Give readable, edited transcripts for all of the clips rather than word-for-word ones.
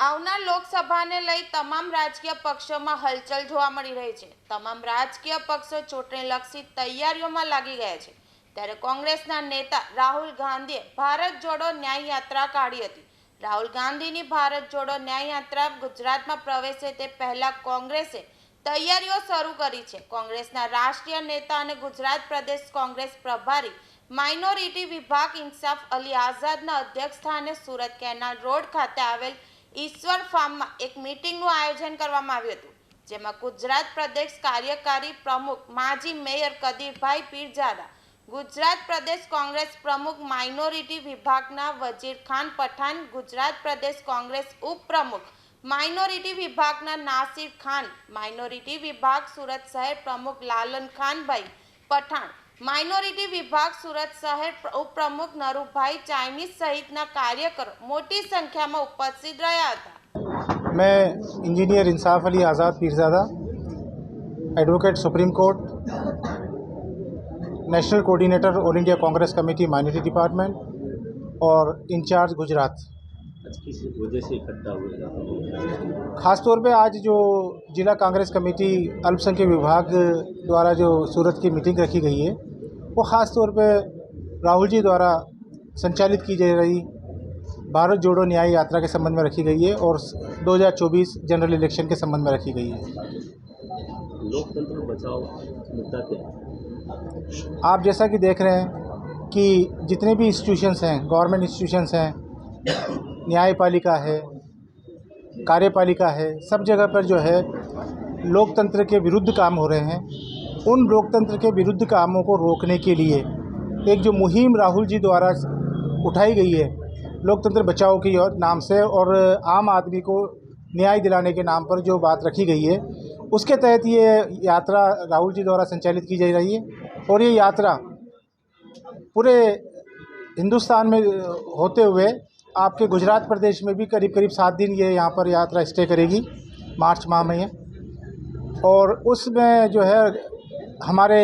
આવનાર લોકસભાને લઈ તમામ રાજકીય પક્ષોમાં હલચલ જોવા મળી રહી છે। તમામ રાજકીય પક્ષો ચૂંટણીલક્ષી તૈયારીઓમાં લાગી ગયા છે। ત્યારે કોંગ્રેસના નેતા રાહુલ ગાંધીએ ભારત જોડો ન્યાય યાત્રા કાઢી હતી। રાહુલ ગાંધીની ભારત જોડો ન્યાય યાત્રા ગુજરાતમાં પ્રવેશે તે પહેલા કોંગ્રેસે તૈયારીઓ શરૂ કરી છે। કોંગ્રેસના રાષ્ટ્રીય નેતા અને ગુજરાત પ્રદેશ કોંગ્રેસ પ્રભારી માઇનોરિટી વિભાગ ઇન્સાફ અલી આઝાદના અધ્યક્ષસ્થાને સુરત કેનાલ રોડ ખાતે આવેલ ઈશ્વર ફાર્મમાં એક મીટિંગનું આયોજન કરવામાં આવ્યું હતું, જેમાં ગુજરાત પ્રદેશ કાર્યકારી પ્રમુખ માજી મેયર કદીરભાઈ પીરજાદા, ગુજરાત પ્રદેશ કોંગ્રેસ પ્રમુખ માઇનોરિટી વિભાગના વજીર ખાન પઠાણ, ગુજરાત પ્રદેશ કોંગ્રેસ ઉપપ્રમુખ માઇનોરિટી વિભાગના નાસિર ખાન, માઇનોરિટી વિભાગ સુરત શહેર પ્રમુખ લાલન ખાનભાઈ પઠાણ, माइनॉरिटी विभाग सूरत शहर उपप्रमुख नरूभाई चाइनीज सहितना कार्यकरो मोटी संख्या में उपस्थित रहा था। मैं engineer Insaf Ali Azad Pirzada, advocate Supreme Court, national coordinator all India Congress committee minority department और इंचार्ज गुजरात। किस वजह से इकट्ठा हुए? ख़ास तौर पे आज जो जिला कांग्रेस कमेटी अल्पसंख्यक विभाग द्वारा जो सूरत की मीटिंग रखी गई है, वो ख़ास तौर पे राहुल जी द्वारा संचालित की जा रही भारत जोड़ो न्याय यात्रा के संबंध में रखी गई है और 2024 जनरल इलेक्शन के संबंध में रखी गई है। लोकतंत्र बचाओ मुद्दा क्या? आप जैसा कि देख रहे हैं कि जितने भी इंस्टीट्यूशंस हैं, गवर्नमेंट इंस्टीट्यूशंस हैं, न्यायपालिका है, कार्यपालिका है, सब जगह पर जो है लोकतंत्र के विरुद्ध काम हो रहे हैं। उन लोकतंत्र के विरुद्ध कामों को रोकने के लिए एक जो मुहिम राहुल जी द्वारा उठाई गई है लोकतंत्र बचाओ की नाम से और आम आदमी को न्याय दिलाने के नाम पर जो बात रखी गई है, उसके तहत ये यात्रा राहुल जी द्वारा संचालित की जा रही है। और ये यात्रा पूरे हिंदुस्तान में होते हुए आपके गुजरात प्रदेश में भी करीब करीब 7 दिन ये यहाँ पर यात्रा स्टे करेगी मार्च माह में। और उसमें जो है हमारे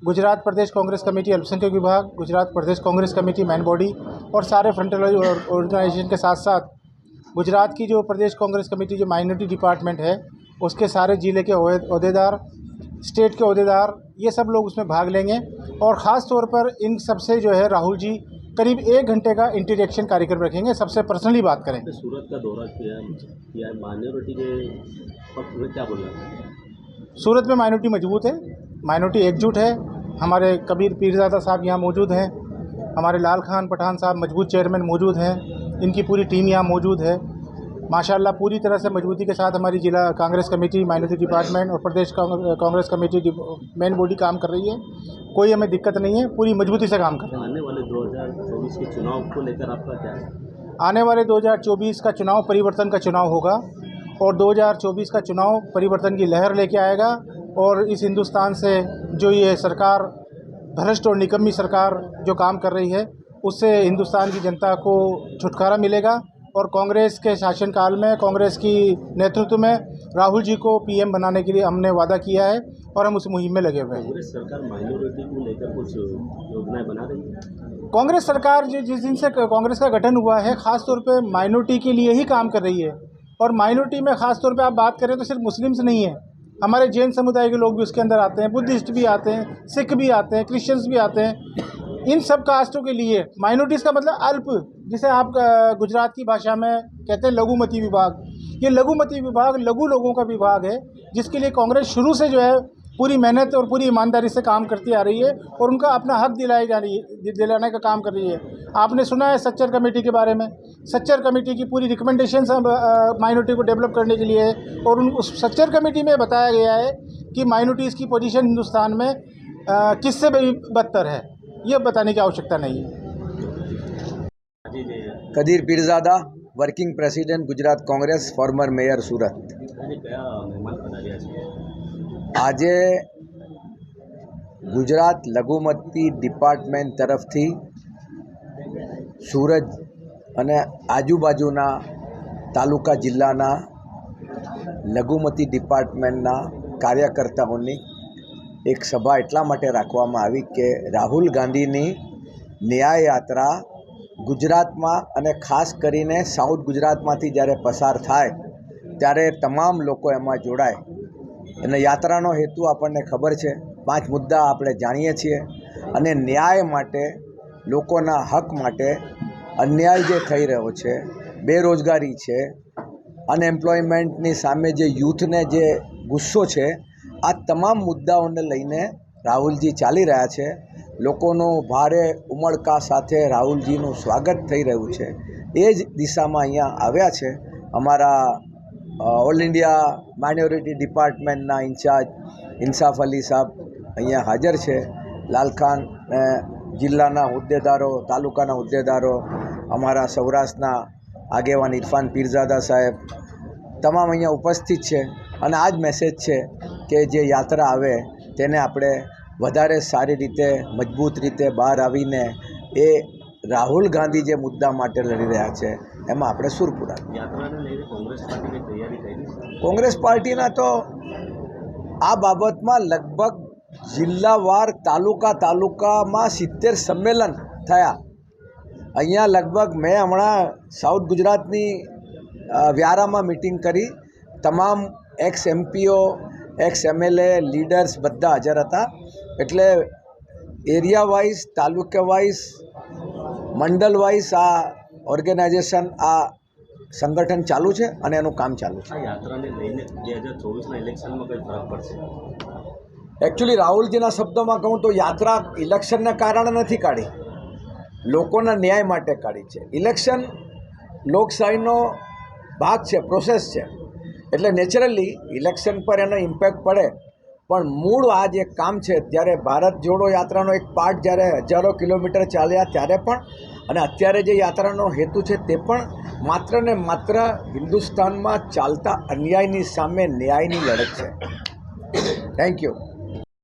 गुजरात प्रदेश कांग्रेस कमेटी अल्पसंख्यक विभाग, गुजरात प्रदेश कांग्रेस कमेटी मैन बॉडी और सारे फ्रंटल ऑर्गेनाइजेशन के साथ साथ गुजरात की जो प्रदेश कांग्रेस कमेटी जो माइनॉरिटी डिपार्टमेंट है, उसके सारे ज़िले के ओहदेदार, स्टेट के ओहदेदार, ये सब लोग उसमें भाग लेंगे। और ख़ास तौर पर इन सबसे जो है राहुल जी करीब 1 घंटे का इंटरेक्शन कार्यक्रम रखेंगे, सबसे पर्सनली बात करेंगे। सूरत का दौरा किया माइनॉरिटी के पक्ष में क्या बोलना है? सूरत में माइनॉरिटी मजबूत है, माइनॉरिटी एकजुट है। हमारे कबीर पीरजादा साहब यहाँ मौजूद हैं, हमारे लाल खान पठान साहब मजबूत चेयरमैन मौजूद हैं, इनकी पूरी टीम यहाँ मौजूद है। माशाल्लाह पूरी तरह से मजबूती के साथ हमारी जिला कांग्रेस कमेटी माइनॉरिटी डिपार्टमेंट और प्रदेश कांग्रेस कमेटी मेन बॉडी काम कर रही है। कोई हमें दिक्कत नहीं है, पूरी मजबूती से काम कर रहे हैं। आने वाले 2024 के चुनाव को लेकर आपका क्या है? आने वाले 2024 का चुनाव परिवर्तन का चुनाव होगा और 2024 का चुनाव परिवर्तन की लहर लेके आएगा। और इस हिंदुस्तान से जो ये सरकार भ्रष्ट और निकम्मी सरकार जो काम कर रही है, उससे हिंदुस्तान की जनता को छुटकारा मिलेगा। और कांग्रेस के शासनकाल में कांग्रेस की नेतृत्व में राहुल जी को पीएम बनाने के लिए हमने वादा किया है और हम उस मुहिम में लगे हुए हैं। कांग्रेस सरकार माइनॉरिटी को लेकर कुछ योजनाएं बना रही है? कांग्रेस सरकार जिस दिन से कांग्रेस का गठन हुआ है, ख़ास तौर पे माइनॉरिटी के लिए ही काम कर रही है। और माइनॉरिटी में ख़ास तौर पे आप बात करें तो सिर्फ मुस्लिम्स नहीं है, हमारे जैन समुदाय के लोग भी उसके अंदर आते हैं, बुद्धिस्ट भी आते हैं, सिख भी आते हैं, क्रिश्चियंस भी आते हैं। इन सब कास्टों के लिए माइनॉरिटीज़ का मतलब अल्प, जिसे आप गुजरात की भाषा में कहते हैं लघुमती विभाग। ये लघुमती विभाग लघु लोगों का विभाग है, जिसके लिए कांग्रेस शुरू से जो है पूरी मेहनत और पूरी ईमानदारी से काम करती आ रही है और उनका अपना हक दिलाने का काम कर रही है। आपने सुना है सच्चर कमेटी के बारे में। सच्चर कमेटी की पूरी रिकमेंडेशंस माइनॉरिटी को डेवलप करने के लिए है और उस सच्चर कमेटी में बताया गया है कि माइनॉरिटीज़ की पोजीशन हिंदुस्तान में किससे भी बदतर है, ये बताने की आवश्यकता नहीं है। Kadir Pirzada, working president Gujarat Congress, former mayor Surat. આજે ગુજરાત લઘુમતી ડિપાર્ટમેન્ટ તરફથી સુરત અને આજુબાજુના તાલુકા જિલ્લાના લઘુમતી ડિપાર્ટમેન્ટના કાર્યકર્તાઓની એક સભા એટલા માટે રાખવામાં આવી કે રાહુલ ગાંધીની ન્યાય યાત્રા ગુજરાતમાં અને ખાસ કરીને સાઉથ ગુજરાતમાંથી જ્યારે પસાર થાય ત્યારે તમામ લોકો એમાં જોડાય. અને યાત્રાનો હેતુ આપણને ખબર છે, 5 મુદ્દા આપણે જાણીએ છીએ અને ન્યાય માટે, લોકોના હક માટે, અન્યાય જે થઈ રહ્યો છે, બેરોજગારી છે, અનએમ્પ્લોયમેન્ટની સામે જે યુથને જે ગુસ્સો છે, આ તમામ મુદ્દાઓને લઈને રાહુલજી ચાલી રહ્યા છે. લોકોનો ભારે ઉમળકા સાથે રાહુલજીનું સ્વાગત થઈ રહ્યું છે. એ જ દિશામાં અહીંયા આવ્યા છે. અમારા ઓલ ઇન્ડિયા માઇનોરિટી ડિપાર્ટમેન્ટના ઇન્ચાર્જ ઇન્સાફ અલી સાહેબ અહીંયા હાજર છે. લાલખાન જિલ્લાના હોદ્દેદારો, તાલુકાના હોદ્દેદારો, અમારા સૌરાષ્ટ્રના આગેવાન ઇરફાન પીરઝાદા સાહેબ તમામ અહીંયા ઉપસ્થિત છે. અને આ જ મેસેજ છે કે જે યાત્રા આવે તેને આપણે વધારે સારી રીતે, મજબૂત રીતે બહાર આવીને એ રાહુલ ગાંધી જે મુદ્દા માટે લડી રહ્યા છે એમાં આપણે સુર પુરાવીએ. યાત્રાને લઈને કોંગ્રેસ પાર્ટીની તૈયારી થઈ છે. કોંગ્રેસ પાર્ટીના તો આ બાબતમાં લગભગ જિલ્લાવાર તાલુકામાં 70 સંમેલન થયા. અહીંયા લગભગ મેં હમણાં સાઉથ ગુજરાતની વ્યારામાં મિટિંગ કરી. તમામ x MPO, x MLA, leaders બધા હાજર હતા. એટલે એરિયા વાઇઝ, તાલુકા વાઇઝ, મંડળ વાઇઝ આ ઓર્ગેનાઇઝેશન, આ સંગઠન ચાલુ છે અને એનું કામ ચાલુ છે. આ યાત્રાને લઈને 2024ના ઇલેક્શનમાં કંઈ ફરક પડશે? એકચ્યુઅલી રાહુલજીના શબ્દોમાં કહું તો યાત્રા ઇલેક્શનને કારણે નથી કાઢી, લોકોના ન્યાય માટે કાઢી છે. ઇલેક્શન લોકશાહીનો ભાગ છે, પ્રોસેસ છે. એટલે નેચરલી ઇલેક્શન પર એનો ઇમ્પેક્ટ પડે, પણ મૂળ આ જે કામ છે, ત્યારે ભારત જોડો યાત્રાનો એક પાર્ટ જ્યારે હજારો કિલોમીટર ચાલ્યા ત્યારે પણ, અને અત્યારે જે યાત્રાનો હેતુ છે તે પણ માત્ર ને માત્ર હિન્દુસ્તાનમાં ચાલતા અન્યાયની સામે ન્યાયની લડત છે. Thank you.